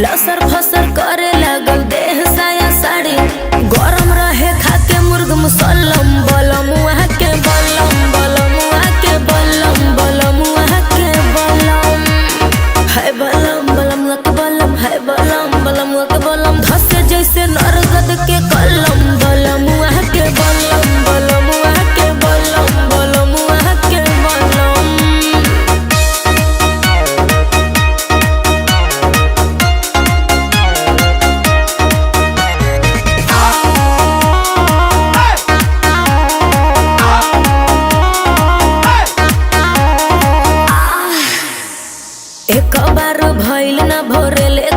लसर फसर करे लागल देह साया साड़ी गरम रहे खाके मुर्ग मुसल्लम बलम वहाँ के बलम बलम वहाँ के बलम बलम वहाँ के बलम है बलम बलम वहाँ के बलम है बलम बलम वहाँ के बलम धसे जैसे नरगद के कलम बलम वहाँ के बलम बलम वहाँ के बलम बलम वहाँ के बलम। एक बार भइल ना भोरेले